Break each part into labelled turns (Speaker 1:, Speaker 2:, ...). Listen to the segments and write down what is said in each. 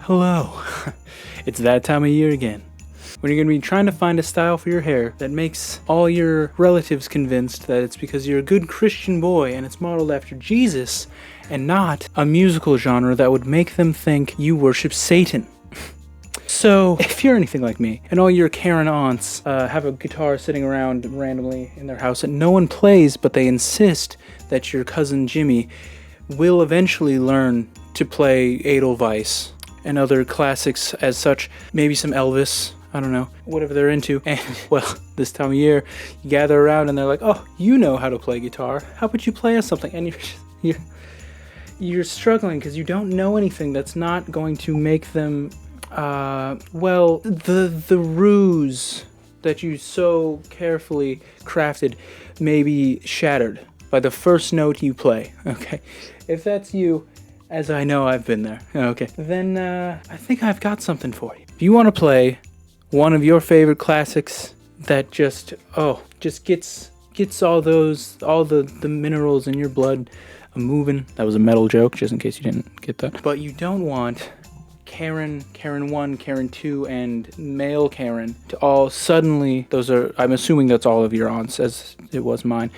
Speaker 1: Hello. It's that time of year again, when you're going to be trying to find a style for your hair that makes all your relatives convinced that it's because you're a good Christian boy and it's modeled after Jesus and not a musical genre that would make them think you worship Satan. So, if you're anything like me, and all your Karen aunts have a guitar sitting around randomly in their house that no one plays, but they insist that your cousin Jimmy will eventually learn to play Edelweiss and other classics as such, maybe some Elvis, I don't know, whatever they're into. And, well, this time of year, you gather around and they're like, oh, you know how to play guitar. How about you play us something? And you're struggling because you don't know anything that's not going to make them, the ruse that you so carefully crafted may be shattered by the first note you play, okay? If that's you, as I know I've been there, okay, then I think I've got something for you. If you want to play one of your favorite classics that just gets all the minerals in your blood moving. That was a metal joke, just in case you didn't get that. But you don't want Karen 1, Karen 2, and male Karen to all suddenly, I'm assuming that's all of your aunts, as it was mine,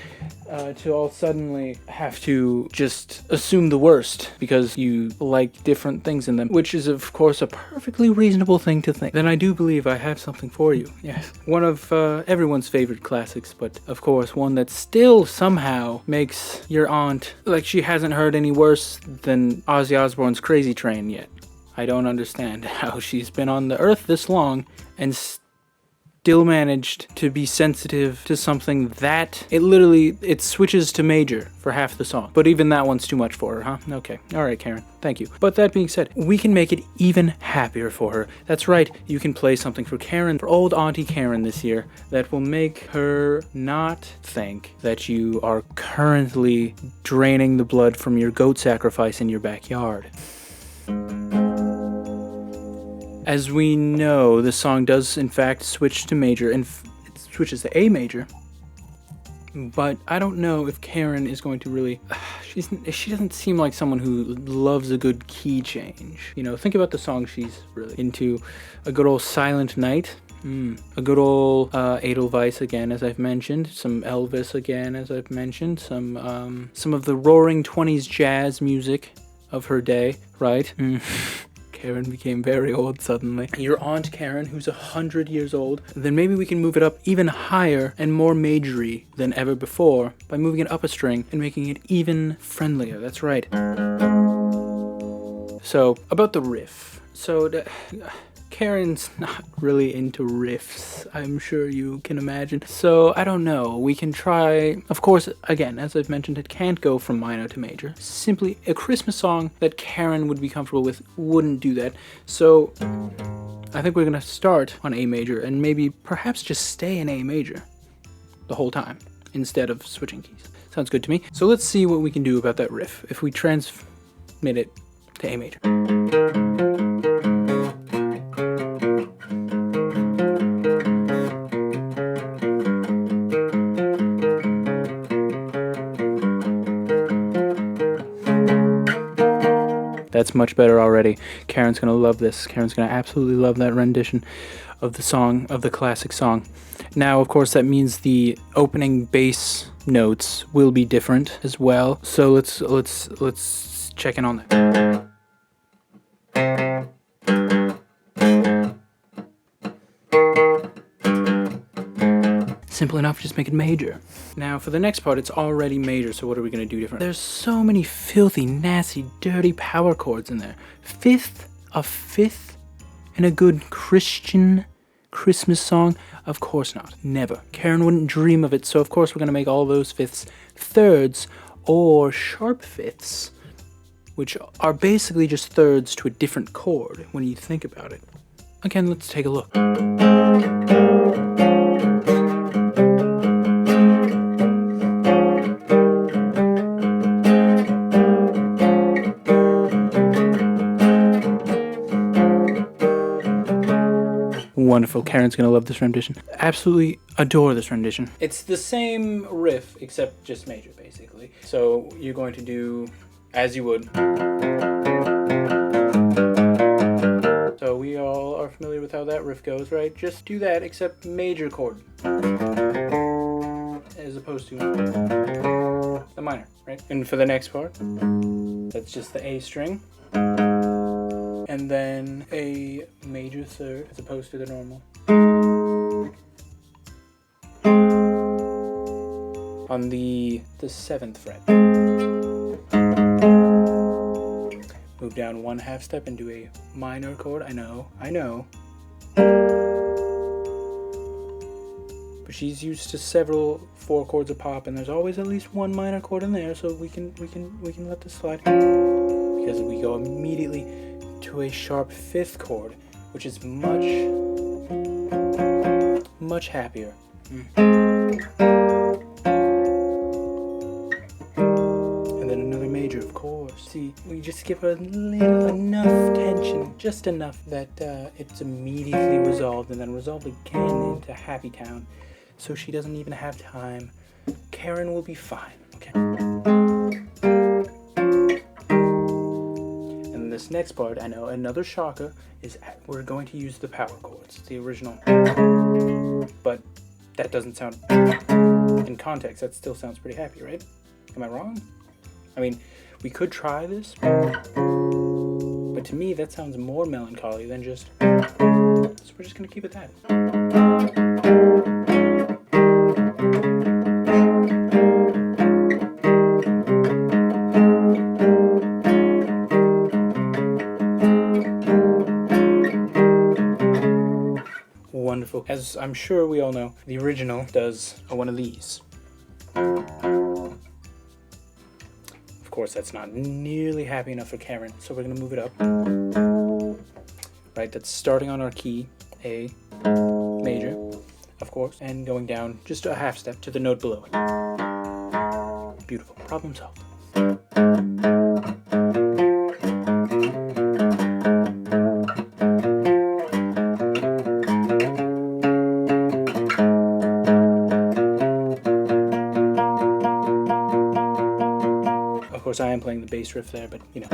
Speaker 1: to all suddenly have to just assume the worst because you like different things in them, which is of course a perfectly reasonable thing to think. Then I do believe I have something for you. Yes, one of everyone's favorite classics, but of course one that still somehow makes your aunt like she hasn't heard any worse than Ozzy Osbourne's Crazy Train yet. I don't understand how she's been on the earth this long and still managed to be sensitive to something that it switches to major for half the song. But even that one's too much for her, huh? Okay. All right, Karen. Thank you. But that being said, we can make it even happier for her. That's right. You can play something for Karen, for old Auntie Karen this year, that will make her not think that you are currently draining the blood from your goat sacrifice in your backyard. As we know, the song does in fact switch to major, and it switches to A major. But I don't know if Karen is going to really... She doesn't seem like someone who loves a good key change. You know, think about the song she's really into. A good old Silent Night. A good old Edelweiss again, as I've mentioned. Some Elvis again, as I've mentioned. Some of the roaring 20s jazz music of her day, right? Karen became very old suddenly. Your Aunt Karen, who's 100 years old, then maybe we can move it up even higher and more majory than ever before by moving it up a string and making it even friendlier. That's right. So, about the riff. Karen's not really into riffs, I'm sure you can imagine. So, I don't know. We can try... Of course, again, as I've mentioned, it can't go from minor to major. Simply, a Christmas song that Karen would be comfortable with wouldn't do that. So, I think we're going to start on A major and maybe perhaps just stay in A major the whole time instead of switching keys. Sounds good to me. So, let's see what we can do about that riff if we transmit it to A major. That's much better already. Karen's gonna love this. Karen's gonna absolutely love that rendition of the song, of the classic song. Now, of course, that means the opening bass notes will be different as well. So let's check in on that. Simple enough, just make it major. Now, for the next part, it's already major, so what are we going to do different? There's so many filthy, nasty, dirty power chords in there. A fifth in a good Christian Christmas song? Of course not. Never. Karen wouldn't dream of it, so of course we're going to make all those fifths thirds or sharp fifths, which are basically just thirds to a different chord when you think about it. Again, let's take a look. Wonderful. Karen's gonna love this rendition. Absolutely adore this rendition. It's the same riff, except just major, basically. So you're going to do as you would. that riff goes, right? Just do that, except major chord. As opposed to the minor, right? And for the next part, that's just the A string. And then a major third, as opposed to the normal. On the 7th fret. Move down 1/2 step and do a minor chord. I know. But she's used to several 4 chords of pop, and there's always at least one minor chord in there, so we can let this slide. Because we go immediately to a sharp 5th chord, which is much happier. Major, of course. See, we just give her enough tension, just enough that it's immediately resolved, and then resolved again into Happy Town, so she doesn't even have time. Karen will be fine, okay? And this next part, I know, another shocker, is we're going to use the power chords. It's the original. But that doesn't sound, in context, that still sounds pretty happy, right? Am I wrong? I mean, we could try this, but to me that sounds more melancholy than just, so we're just going to keep it that. Wonderful. As I'm sure we all know, the original does one of these. Of course, that's not nearly happy enough for Karen, so we're going to move it up. Right, that's starting on our key, A major, of course, and going down just a 1/2 step to the note below it. Beautiful. Problem solved. Of course, I am playing the bass riff there, but you know.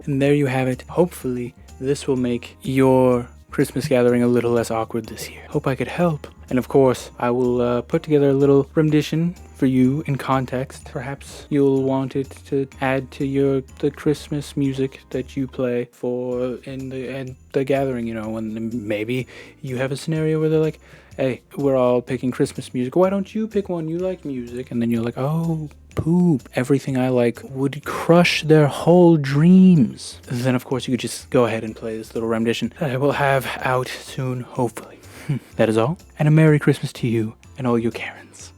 Speaker 1: And there you have it. Hopefully, this will make your Christmas gathering a little less awkward this year. Hope I could help. And of course, I will put together a little rendition for you in context. Perhaps you'll want it to add to the Christmas music that you play for in the gathering, you know, and maybe you have a scenario where they're like, hey, we're all picking Christmas music. Why don't you pick one? You like music. And then you're like, oh, poop. Everything I like would crush their whole dreams. Then, of course, you could just go ahead and play this little rendition that I will have out soon, hopefully. That is all. And a Merry Christmas to you and all your Karens.